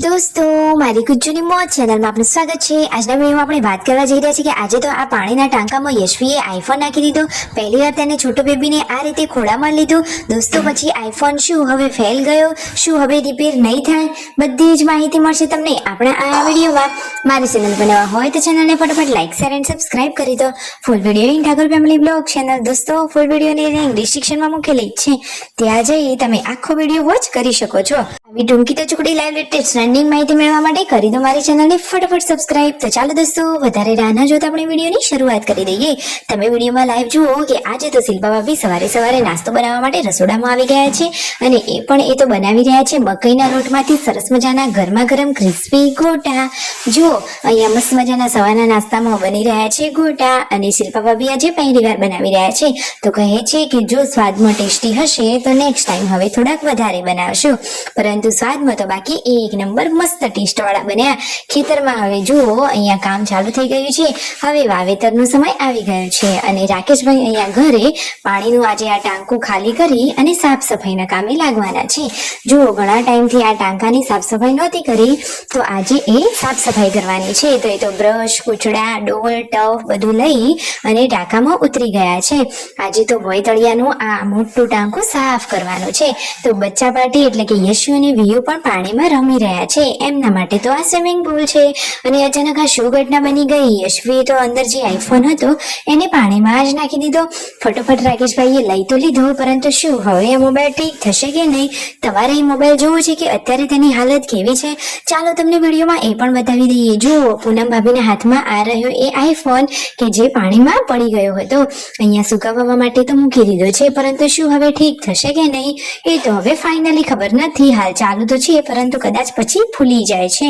દોસ્તો, મારી ગુજ્જુની મોજ ચેનલમાં આપનું સ્વાગત છે। આજના વિડીયોમાં આપણે વાત કરવા જઈ રહ્યા છીએ કે આજે તો આ પાણીના ટાંકામાં યશવીએ આઈફોન નાખી દીધો। પહેલી વાર તેને છોટો બેબીને આ રીતે ખોળામાં લીધું। દોસ્તો, પછી આઈફોન શું હવે ફેલ ગયો, શું હવે રિપેર નહીં થાય, બધી જ માહિતી મળશે તમને આપણા આ વિડીયોમાં। મારી ચેનલ પર નવા હોય તો ચેનલને ફટાફટ લાઈક, શેર એન્ડ સબસ્ક્રાઇબ કરી દો। Full video in Thakor family blog channel દોસ્તો, ફૂલ વિડીયોની લિંક ડિસ્ક્રિપ્શનમાં મૂકેલી છે, ત્યાં જઈ તમે આખો વિડીયો વોચ કરી શકો છો। આવી ટૂંકી તો ચૂકડી લાઈવ લેટેસ્ટ ટ્રેન્ડિંગ માહિતી મેળવવા માટે કરી દો મારી ચેનલને ફટાફટ સબસ્ક્રાઇબ। તો ચાલો દોસ્તો, વધારે રાહ ન જોતા આપણે વિડીયોની શરૂઆત કરી દઈએ। તમે વિડીયોમાં લાઈવ જુઓ કે આજે તો શિલ્પા ભાભી સવારે નાસ્તો બનાવવા માટે રસોડામાં આવી ગયા છે અને એ તો બનાવી રહ્યા છે મકાઈના લોટમાંથી સરસ મજાના ગરમા ગરમ ક્રિસ્પી ગોટા। જુઓ, અહીંયા મસ્ત મજાના સવારના નાસ્તામાં બની રહ્યા છે ગોટા અને શિલ્પા ભાભી આજે પહેલી વાર બનાવી રહ્યા છે, તો કહે છે કે જો સ્વાદમાં ટેસ્ટી હશે તો નેક્સ્ટ ટાઈમ હવે થોડાક વધારે બનાવશો, પરંતુ સ્વાદમાં તો બાકી એક નંબર મસ્ત ટેસ્ટ વાળા બન્યા। ખેતરમાં હવે જુઓ અહીંયા કામ ચાલુ થઈ ગયું છે, હવે વાવેતરનો સમય આવી ગયો છે અને રાકેશભાઈ અહીંયા ઘરે પાણીનું આજે આ ટાંકું ખાલી કરી અને સાફ સફાઈના કામે લાગવાના છે। જુઓ, ઘણા ટાઈમથી આ ટાંકાની સાફ સફાઈ નહોતી કરી, તો આજે એ સાફ સફાઈ કરવાની છે। તો એ તો બ્રશ, કૂચડા, ડોલ, ટફ બધું લઈ અને ટાંકામાં ઉતરી ગયા છે। આજે તો ભોયતળિયાનું આ મોટું ટાંકું સાફ કરવાનું છે। તો બચ્ચા પાર્ટી એટલે કે યશુ અને વિયુ પણ પાણીમાં રમી રહ્યા છે, એમના માટે તો આ સ્વિમિંગ પુલ છે। અને અચાનક આ શું ઘટના બની ગઈ, યશવીએ તો અંદર જે આઈફોન હતો એને પાણીમાં જ નાખી દીધો। ફટોફટ રાકેશભાઈએ લઈ તો લીધો, પરંતુ શું હવે આ મોબાઈલ ઠીક થશે કે નહીં? તમારે એ મોબાઈલ જોવો છે કે અત્યારે તેની હાલત કેવી છે? ચાલો તમને વિડીયોમાં એ પણ બતાવી દઈએ। જુઓ, પૂનમ ભાભીના હાથમાં આ રહ્યો એ આઈફોન કે જે પાણીમાં પડી ગયો હતો, અહીંયા સુકાવવા માટે તો મૂકી દીધો છે, પરંતુ શું હવે ઠીક થશે કે નહીં એ તો હવે ફાઇનલી ખબર નથી। હાલ ચાલુ તો છે, પરંતુ કદાચ પછી ફૂલી જાય છે।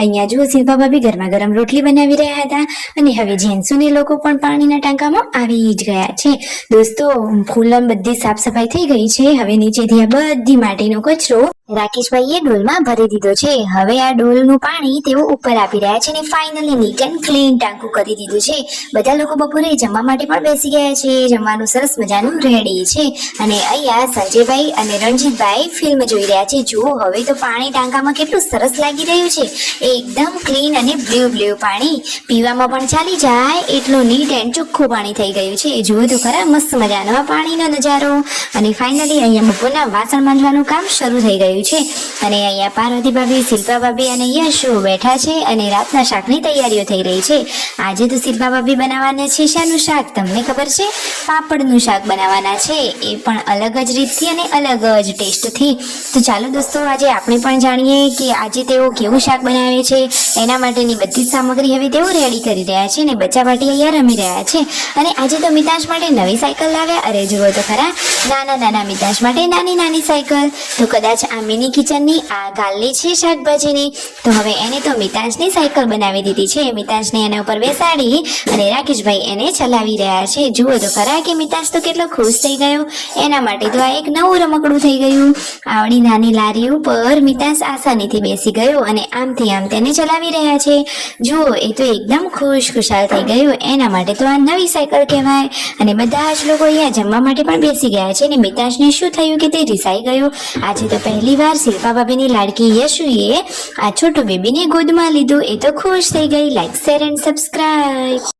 અહીંયા જુઓ, શિલ્પા ભાભી ગરમા ગરમ રોટલી બનાવી રહ્યા હતા અને હવે જેન્સુને લોકો પણ પાણીના ટાંકામાં આવી જ ગયા છે। દોસ્તો, ફૂલમ બધી સાફ સફાઈ થઈ ગઈ છે, હવે નીચેથી આ બધી માટીનો કચરો રાકેશભાઈએ ડોલમાં ભરી દીધો છે। હવે આ ડોલનું પાણી તેઓ ઉપર આપી રહ્યા છે અને ફાઇનલી નીટ એન્ડ ક્લીન ટાંકું કરી દીધું છે। બધા લોકો બપોરે જમવા માટે પણ બેસી ગયા છે, જમવાનું સરસ મજાનું રેડી છે અને અહીંયા સંજયભાઈ અને રણજીતભાઈ ફિલ્મ જોઈ રહ્યા છે। જુઓ, હવે તો પાણી ટાંકામાં કેટલું સરસ લાગી રહ્યું છે, એકદમ ક્લીન અને બ્લુ પાણી, પીવામાં પણ ચાલી જાય એટલું નીટ એન્ડ ચોખ્ખું પાણી થઈ ગયું છે। જુઓ તો ખરા, મસ્ત મજાનો પાણીનો નજારો। અને ફાઇનલી અહીંયા બપોરના વાસણ માંજવાનું કામ શરૂ થઈ ગયું છે અને અહીંયા પાર્વતી ભાભી, શિલ્પા ભાભી અને યશુ બેઠા છે અને રાતના શાકની તૈયારીઓ થઈ રહી છે। આજે તો શિલ્પા ભાભી બનાવવાના છે શાનું શાક તમને ખબર છે? પાપડનું શાક બનાવવાના છે, એ પણ અલગ જ રીતથી અને અલગ જ ટેસ્ટથી। તો ચાલો દોસ્તો, આજે આપણે પણ જાણીએ કે આજે તેઓ કેવું શાક બનાવે છે। એના માટેની બધી જ સામગ્રી હવે તેઓ રેડી કરી રહ્યા છે અને બચ્ચા પાર્ટી અહીંયા રમી રહ્યા છે। અને આજે તો મિતાંશ માટે નવી સાયકલ લાવ્યા। અરે જુઓ તો ખરા, નાના મિતાંશ માટે નાની સાયકલ। તો કદાચ આ મિની કિચનની આ ગાલની છે શાકભાજીની, તો હવે એને તો મિતાંશની સાયકલ બનાવી દીધી છે। મિતાંશને એના ઉપર બેસાડી અને રાકેશભાઈ એને ચલાવી રહ્યા છે। જુઓ તો ખરા કે મિતાંશ તો કેટલો ખુશ થઈ ગયો, એના માટે તો આ એક નવું રમકડું થઈ ગયું। આવડી નાની લારી ઉપર મિતાંશ આસાનીથી બેસી ગયો અને આમથી આમ તેને ચલાવી રહ્યા છે। જુઓ, એ તો એકદમ ખુશાલ થઈ ગયો, એના માટે તો આ નવી સાયકલ કહેવાય। અને બધા જ લોકો અહીંયા જમવા માટે પણ બેસી ગયા છે અને મિતાંશને શું થયું કે તે રિસાઈ ગયો। આજે તો પહેલી વાર શિલ્પા ભાભીની લાડકી યશુએ આ છોટો બેબીને ગોદમાં લીધું, એ તો ખુશ થઈ ગઈ। Like, share and subscribe.